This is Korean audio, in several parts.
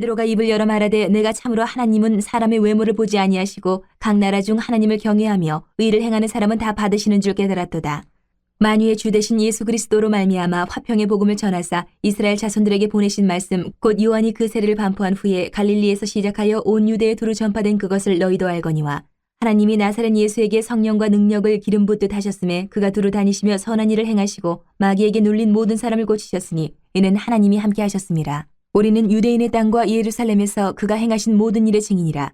베드로가 입을 열어 말하되 내가 참으로 하나님은 사람의 외모를 보지 아니하시고 각 나라 중 하나님을 경외하며 의를 행하는 사람은 다 받으시는 줄 깨달았도다. 만유의 주 되신 예수 그리스도로 말미암아 화평의 복음을 전하사 이스라엘 자손들에게 보내신 말씀 곧 요한이 그 세례를 반포한 후에 갈릴리에서 시작하여 온 유대에 두루 전파된 그것을 너희도 알거니와 하나님이 나사렛 예수에게 성령과 능력을 기름 붓듯 하셨음에 그가 두루 다니시며 선한 일을 행하시고 마귀에게 눌린 모든 사람을 고치셨으니 이는 하나님이 함께 하셨음이라. 우리는 유대인의 땅과 예루살렘에서 그가 행하신 모든 일의 증인이라.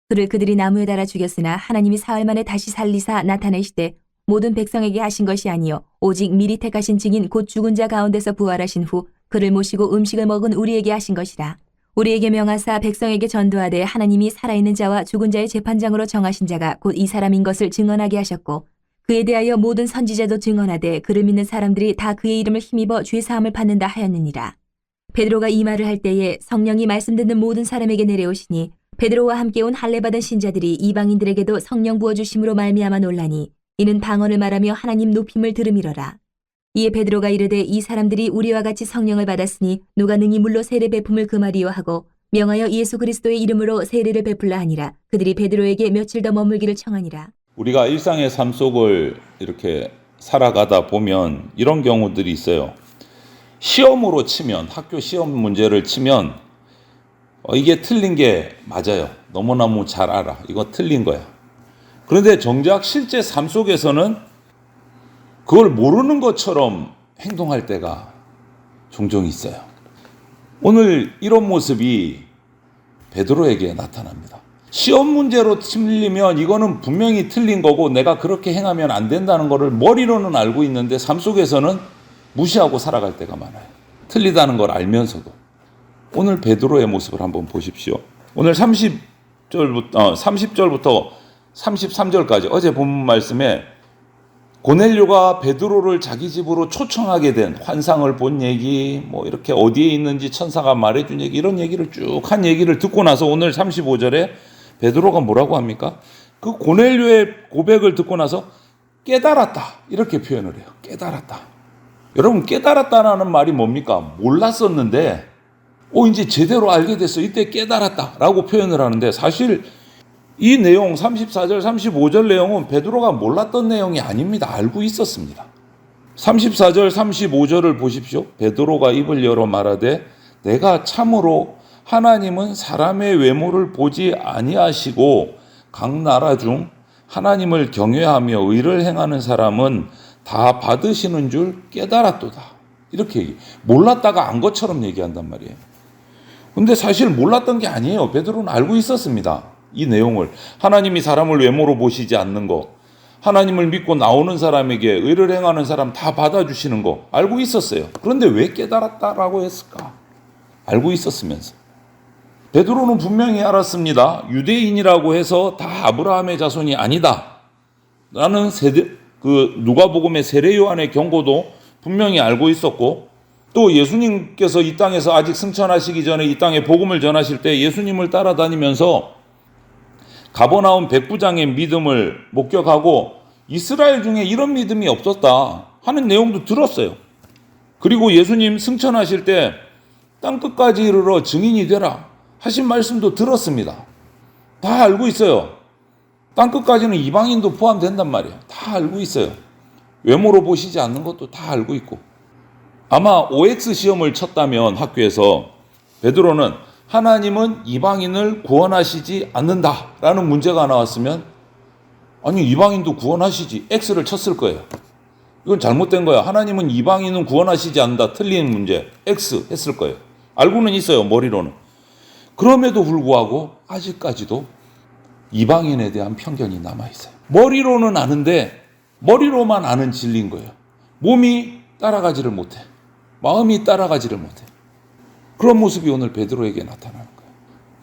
그를 그들이 나무에 달아 죽였으나 하나님이 사흘 만에 다시 살리사 나타내시되 모든 백성에게 하신 것이 아니요 오직 미리 택하신 증인 곧 죽은 자 가운데서 부활하신 후 그를 모시고 음식을 먹은 우리에게 하신 것이라. 우리에게 명하사 백성에게 전도하되 하나님이 살아있는 자와 죽은 자의 재판장으로 정하신 자가 곧 이 사람인 것을 증언하게 하셨고 그에 대하여 모든 선지자도 증언하되 그를 믿는 사람들이 다 그의 이름을 힘입어 죄사함을 받는다 하였느니라. 베드로가 이 말을 할 때에 성령이 말씀 듣는 모든 사람에게 내려오시니 베드로와 함께 온 할례받은 신자들이 이방인들에게도 성령 부어주심으로 말미암아 놀라니 이는 방언을 말하며 하나님 높임을 들음이러라. 이에 베드로가 이르되 이 사람들이 우리와 같이 성령을 받았으니 누가 능히 물로 세례 베품을 금하리요 하고 명하여 예수 그리스도의 이름으로 세례를 베풀라 하니라. 그들이 베드로에게 며칠 더 머물기를 청하니라. 우리가 일상의 삶 속을 이렇게 살아가다 보면 이런 경우들이 있어요. 시험으로 치면 학교 시험 문제를 치면 이게 틀린 게 맞아요. 너무너무 잘 알아. 이거 틀린 거야. 그런데 정작 실제 삶 속에서는 그걸 모르는 것처럼 행동할 때가 종종 있어요. 오늘 이런 모습이 베드로에게 나타납니다. 시험 문제로 틀리면 이거는 분명히 틀린 거고 내가 그렇게 행하면 안 된다는 거를 머리로는 알고 있는데 삶 속에서는 무시하고 살아갈 때가 많아요. 틀리다는 걸 알면서도. 오늘 베드로의 모습을 한번 보십시오. 오늘 30절부터 33절까지 어제 본 말씀에 고넬료가 베드로를 자기 집으로 초청하게 된 환상을 본 얘기, 뭐 이렇게 어디에 있는지 천사가 말해준 얘기, 이런 얘기를 쭉 한 얘기를 듣고 나서 오늘 35절에 베드로가 뭐라고 합니까? 그 고넬료의 고백을 듣고 나서 깨달았다, 이렇게 표현을 해요. 깨달았다. 여러분, 깨달았다라는 말이 뭡니까? 몰랐었는데 이제 제대로 알게 됐어. 이때 깨달았다라고 표현을 하는데 사실 이 내용 34절 35절 내용은 베드로가 몰랐던 내용이 아닙니다. 알고 있었습니다. 34절 35절을 보십시오. 베드로가 입을 열어 말하되 내가 참으로 하나님은 사람의 외모를 보지 아니하시고 각 나라 중 하나님을 경외하며 의를 행하는 사람은 다 받으시는 줄 깨달았도다. 이렇게 얘기. 몰랐다가 안 것처럼 얘기한단 말이에요. 근데 사실 몰랐던 게 아니에요. 베드로는 알고 있었습니다. 이 내용을. 하나님이 사람을 외모로 보시지 않는 거, 하나님을 믿고 나오는 사람에게 의를 행하는 사람 다 받아주시는 거 알고 있었어요. 그런데 왜 깨달았다라고 했을까? 알고 있었으면서. 베드로는 분명히 알았습니다. 유대인이라고 해서 다 아브라함의 자손이 아니다 라는 누가복음의 세례 요한의 경고도 분명히 알고 있었고, 또 예수님께서 이 땅에서 아직 승천하시기 전에 이 땅에 복음을 전하실 때 예수님을 따라다니면서 가버나움 백부장의 믿음을 목격하고 이스라엘 중에 이런 믿음이 없었다 하는 내용도 들었어요. 그리고 예수님 승천하실 때 땅끝까지 이르러 증인이 되라 하신 말씀도 들었습니다. 다 알고 있어요. 땅끝까지는 이방인도 포함된단 말이에요. 다 알고 있어요. 외모로 보시지 않는 것도 다 알고 있고. 아마 OX 시험을 쳤다면 학교에서 베드로는 하나님은 이방인을 구원하시지 않는다라는 문제가 나왔으면 아니 이방인도 구원하시지 X를 쳤을 거예요. 이건 잘못된 거야. 하나님은 이방인은 구원하시지 않는다. 틀린 문제 X 했을 거예요. 알고는 있어요. 머리로는. 그럼에도 불구하고 아직까지도 이방인에 대한 편견이 남아있어요. 머리로는 아는데 머리로만 아는 진리인 거예요. 몸이 따라가지를 못해. 마음이 따라가지를 못해. 그런 모습이 오늘 베드로에게 나타나는 거예요.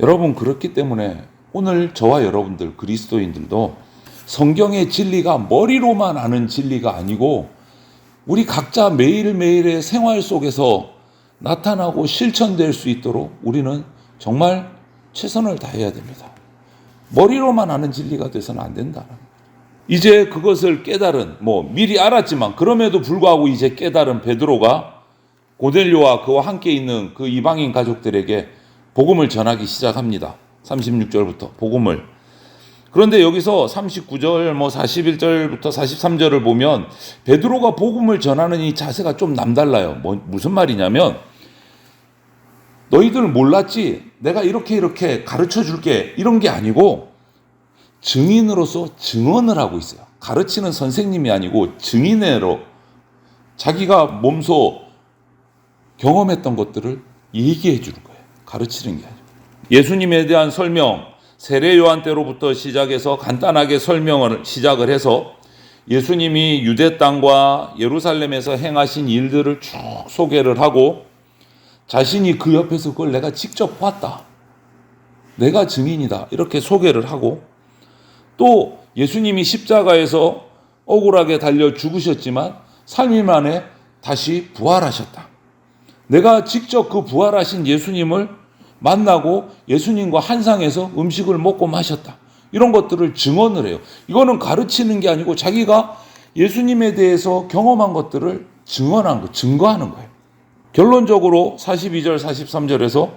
여러분, 그렇기 때문에 오늘 저와 여러분들 그리스도인들도 성경의 진리가 머리로만 아는 진리가 아니고 우리 각자 매일매일의 생활 속에서 나타나고 실천될 수 있도록 우리는 정말 최선을 다해야 됩니다. 머리로만 아는 진리가 돼서는 안 된다. 이제 그것을 깨달은, 미리 알았지만 그럼에도 불구하고 이제 깨달은 베드로가 고넬료와 그와 함께 있는 그 이방인 가족들에게 복음을 전하기 시작합니다. 36절부터 복음을. 그런데 여기서 39절, 41절부터 43절을 보면 베드로가 복음을 전하는 이 자세가 좀 남달라요. 무슨 말이냐면 너희들 몰랐지? 내가 이렇게 가르쳐 줄게. 이런 게 아니고 증인으로서 증언을 하고 있어요. 가르치는 선생님이 아니고 증인으로 자기가 몸소 경험했던 것들을 얘기해 주는 거예요. 가르치는 게 아니고. 예수님에 대한 설명, 세례 요한 때로부터 시작해서 간단하게 설명을 시작을 해서 예수님이 유대 땅과 예루살렘에서 행하신 일들을 쭉 소개를 하고 자신이 그 옆에서 그걸 내가 직접 봤다. 내가 증인이다. 이렇게 소개를 하고 또 예수님이 십자가에서 억울하게 달려 죽으셨지만 3일 만에 다시 부활하셨다. 내가 직접 그 부활하신 예수님을 만나고 예수님과 한상에서 음식을 먹고 마셨다. 이런 것들을 증언을 해요. 이거는 가르치는 게 아니고 자기가 예수님에 대해서 경험한 것들을 증언한 거, 증거하는 거예요. 결론적으로 42절, 43절에서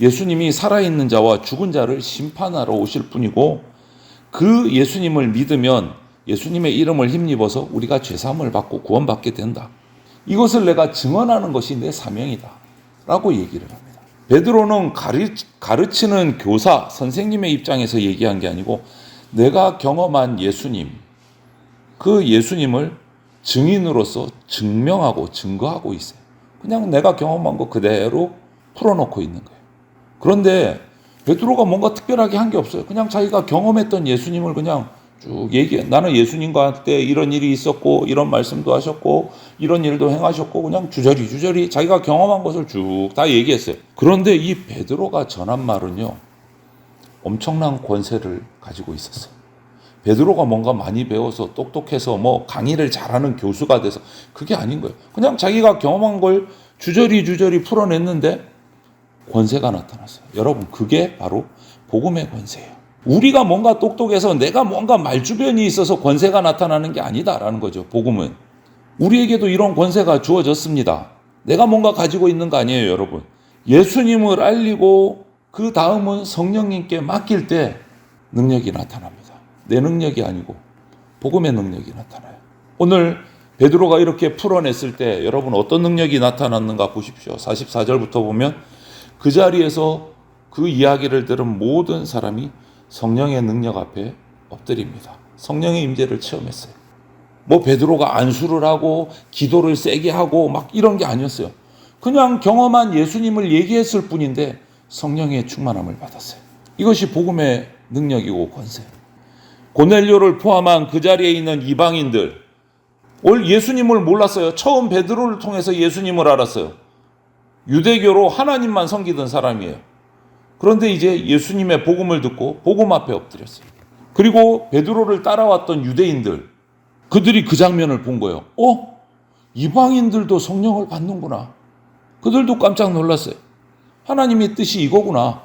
예수님이 살아있는 자와 죽은 자를 심판하러 오실 뿐이고 그 예수님을 믿으면 예수님의 이름을 힘입어서 우리가 죄사함을 받고 구원받게 된다. 이것을 내가 증언하는 것이 내 사명이다. 라고 얘기를 합니다. 베드로는 가르치는 교사, 선생님의 입장에서 얘기한 게 아니고 내가 경험한 예수님, 그 예수님을 증인으로서 증명하고 증거하고 있어요. 그냥 내가 경험한 거 그대로 풀어놓고 있는 거예요. 그런데 베드로가 뭔가 특별하게 한 게 없어요. 그냥 자기가 경험했던 예수님을 그냥 쭉 얘기해. 나는 예수님과 한때 이런 일이 있었고 이런 말씀도 하셨고 이런 일도 행하셨고 그냥 주저리 자기가 경험한 것을 쭉 다 얘기했어요. 그런데 이 베드로가 전한 말은요. 엄청난 권세를 가지고 있었어요. 베드로가 뭔가 많이 배워서 똑똑해서 뭐 강의를 잘하는 교수가 돼서 그게 아닌 거예요. 그냥 자기가 경험한 걸 주저리 풀어냈는데 권세가 나타났어요. 여러분 그게 바로 복음의 권세예요. 우리가 뭔가 똑똑해서 내가 뭔가 말주변이 있어서 권세가 나타나는 게 아니다라는 거죠. 복음은. 우리에게도 이런 권세가 주어졌습니다. 내가 뭔가 가지고 있는 거 아니에요, 여러분. 예수님을 알리고 그 다음은 성령님께 맡길 때 능력이 나타납니다. 내 능력이 아니고 복음의 능력이 나타나요. 오늘 베드로가 이렇게 풀어냈을 때 여러분 어떤 능력이 나타났는가 보십시오. 44절부터 보면 그 자리에서 그 이야기를 들은 모든 사람이 성령의 능력 앞에 엎드립니다. 성령의 임재를 체험했어요. 뭐 베드로가 안수를 하고 기도를 세게 하고 막 이런 게 아니었어요. 그냥 경험한 예수님을 얘기했을 뿐인데 성령의 충만함을 받았어요. 이것이 복음의 능력이고 권세. 고넬료를 포함한 그 자리에 있는 이방인들 예수님을 몰랐어요. 처음 베드로를 통해서 예수님을 알았어요. 유대교로 하나님만 섬기던 사람이에요. 그런데 이제 예수님의 복음을 듣고 복음 앞에 엎드렸어요. 그리고 베드로를 따라왔던 유대인들 그들이 그 장면을 본 거예요. 이방인들도 성령을 받는구나. 그들도 깜짝 놀랐어요. 하나님의 뜻이 이거구나.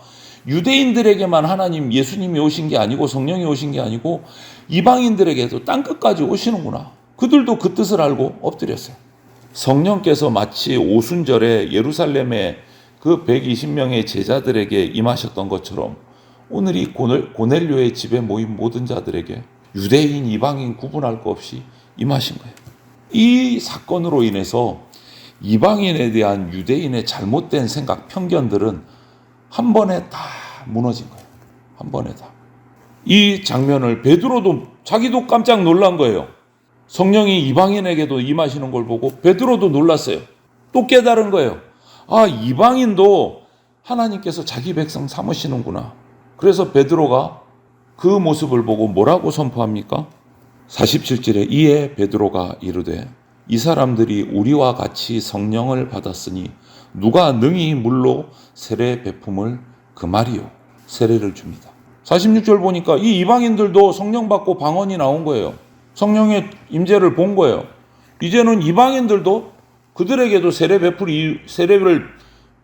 유대인들에게만 하나님 예수님이 오신 게 아니고 성령이 오신 게 아니고 이방인들에게도 땅끝까지 오시는구나. 그들도 그 뜻을 알고 엎드렸어요. 성령께서 마치 오순절에 예루살렘에 그 120명의 제자들에게 임하셨던 것처럼 오늘 이 고넬료의 집에 모인 모든 자들에게 유대인, 이방인 구분할 것 없이 임하신 거예요. 이 사건으로 인해서 이방인에 대한 유대인의 잘못된 생각, 편견들은 한 번에 다 무너진 거예요. 한 번에 다. 이 장면을 베드로도 자기도 깜짝 놀란 거예요. 성령이 이방인에게도 임하시는 걸 보고 베드로도 놀랐어요. 또 깨달은 거예요. 이방인도 하나님께서 자기 백성 삼으시는구나. 그래서 베드로가 그 모습을 보고 뭐라고 선포합니까? 47절에 이에 베드로가 이르되 이 사람들이 우리와 같이 성령을 받았으니 누가 능히 물로 세례 베품을 금하리요. 세례를 줍니다. 46절 보니까 이 이방인들도 성령 받고 방언이 나온 거예요. 성령의 임재를 본 거예요. 이제는 이방인들도 그들에게도 세례를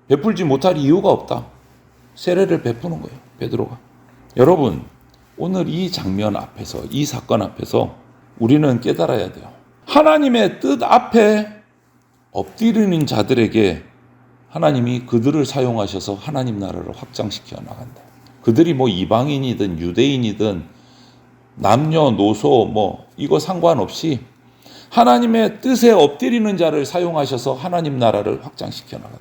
베풀지 못할 이유가 없다. 세례를 베푸는 거예요. 베드로가. 여러분, 오늘 이 장면 앞에서, 이 사건 앞에서 우리는 깨달아야 돼요. 하나님의 뜻 앞에 엎드리는 자들에게 하나님이 그들을 사용하셔서 하나님 나라를 확장시켜 나간다. 그들이 뭐 이방인이든 유대인이든 남녀노소 뭐 이거 상관없이 하나님의 뜻에 엎드리는 자를 사용하셔서 하나님 나라를 확장시켜 나간다.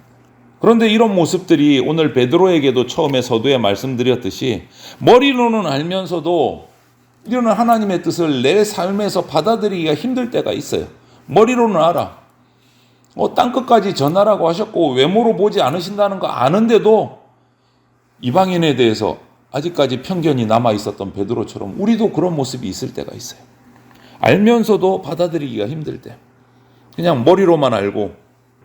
그런데 이런 모습들이 오늘 베드로에게도 처음에 서두에 말씀드렸듯이 머리로는 알면서도 이런 하나님의 뜻을 내 삶에서 받아들이기가 힘들 때가 있어요. 머리로는 알아. 땅끝까지 전하라고 하셨고 외모로 보지 않으신다는 거 아는데도 이방인에 대해서 아직까지 편견이 남아 있었던 베드로처럼 우리도 그런 모습이 있을 때가 있어요. 알면서도 받아들이기가 힘들 때. 그냥 머리로만 알고.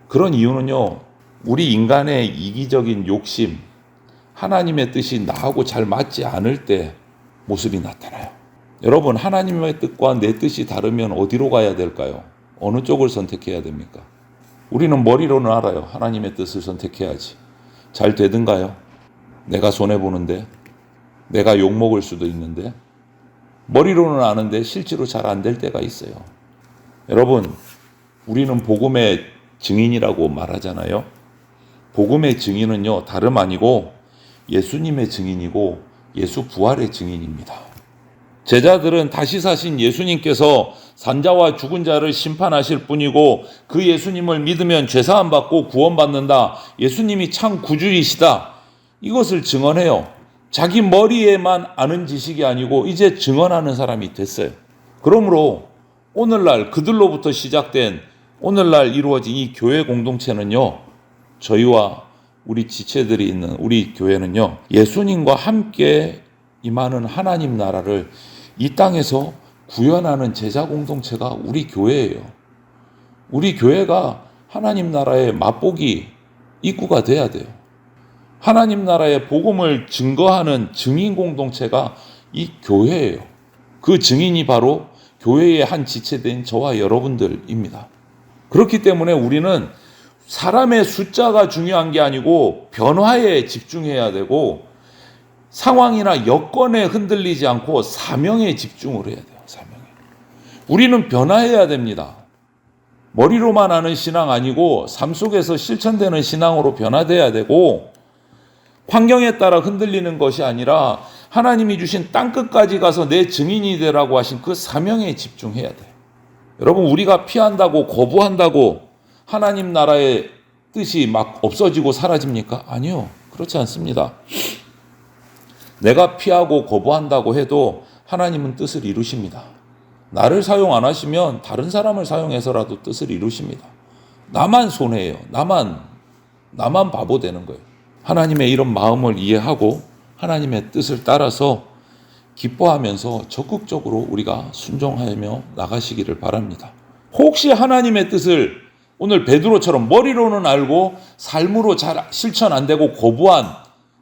그런 이유는요. 우리 인간의 이기적인 욕심, 하나님의 뜻이 나하고 잘 맞지 않을 때 모습이 나타나요. 여러분, 하나님의 뜻과 내 뜻이 다르면 어디로 가야 될까요? 어느 쪽을 선택해야 됩니까? 우리는 머리로는 알아요. 하나님의 뜻을 선택해야지. 잘 되든가요? 내가 손해보는데, 내가 욕먹을 수도 있는데, 머리로는 아는데 실제로 잘 안 될 때가 있어요. 여러분, 우리는 복음의 증인이라고 말하잖아요. 복음의 증인은요, 다름 아니고 예수님의 증인이고 예수 부활의 증인입니다. 제자들은 다시 사신 예수님께서 산자와 죽은 자를 심판하실 분이고 그 예수님을 믿으면 죄사함 받고 구원받는다. 예수님이 참 구주이시다. 이것을 증언해요. 자기 머리에만 아는 지식이 아니고 이제 증언하는 사람이 됐어요. 그러므로 오늘날 그들로부터 시작된 오늘날 이루어진 이 교회 공동체는요. 저희와 우리 지체들이 있는 우리 교회는요. 예수님과 함께 임하는 하나님 나라를 이 땅에서 구현하는 제자 공동체가 우리 교회예요. 우리 교회가 하나님 나라의 맛보기 입구가 돼야 돼요. 하나님 나라의 복음을 증거하는 증인 공동체가 이 교회예요. 그 증인이 바로 교회의 한 지체된 저와 여러분들입니다. 그렇기 때문에 우리는 사람의 숫자가 중요한 게 아니고 변화에 집중해야 되고 상황이나 여건에 흔들리지 않고 사명에 집중을 해야 돼요. 사명에. 우리는 변화해야 됩니다. 머리로만 아는 신앙 아니고 삶 속에서 실천되는 신앙으로 변화돼야 되고 환경에 따라 흔들리는 것이 아니라 하나님이 주신 땅끝까지 가서 내 증인이 되라고 하신 그 사명에 집중해야 돼요. 여러분, 우리가 피한다고 거부한다고 하나님 나라의 뜻이 막 없어지고 사라집니까? 아니요. 그렇지 않습니다. 내가 피하고 거부한다고 해도 하나님은 뜻을 이루십니다. 나를 사용 안 하시면 다른 사람을 사용해서라도 뜻을 이루십니다. 나만 손해예요. 나만 바보 되는 거예요. 하나님의 이런 마음을 이해하고 하나님의 뜻을 따라서 기뻐하면서 적극적으로 우리가 순종하며 나가시기를 바랍니다. 혹시 하나님의 뜻을 오늘 베드로처럼 머리로는 알고 삶으로 잘 실천 안 되고 거부한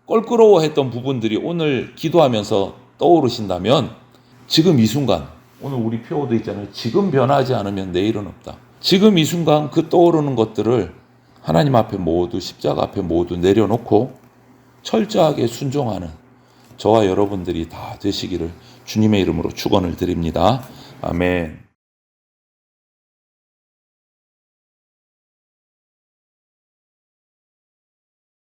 껄끄러워했던 부분들이 오늘 기도하면서 떠오르신다면 지금 이 순간, 오늘 우리 표어도 있잖아요. 지금 변하지 않으면 내일은 없다. 지금 이 순간 그 떠오르는 것들을 하나님 앞에 모두 십자가 앞에 모두 내려놓고 철저하게 순종하는 저와 여러분들이 다 되시기를 주님의 이름으로 축원을 드립니다. 아멘.